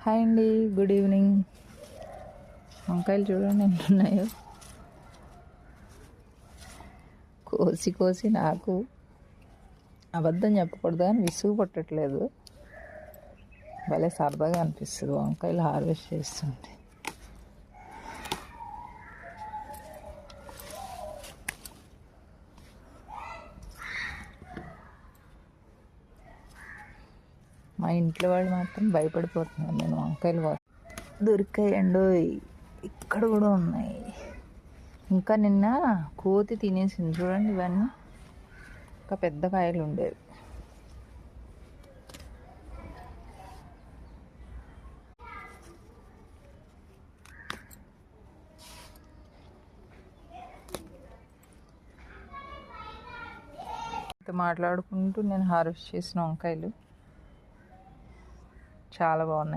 Hi అండి, good evening. వంకాయలు చూడండి ఎంత ఉన్నాయో. కోసి కోసి నాకు అబద్ధం చెప్పకూడదు కానీ విసుగు పట్టట్లేదు. భలే సరదాగా అనిపిస్తుంది వంకాయలు హార్వెస్ట్ చేస్తుంటే. మా ఇంట్లో వాళ్ళు మాత్రం భయపడిపోతున్నారు నేను వంకాయలు దొరికాయండి. ఇక్కడ కూడా ఉన్నాయి. ఇంకా నిన్న కోతి తినేసింది చూడండి. ఇవన్నీ ఇంకా పెద్ద కాయలు ఉండేవి. మాట్లాడుకుంటూ నేను హార్వెస్ట్ చేసిన వంకాయలు చాలా బాగున్నాయి.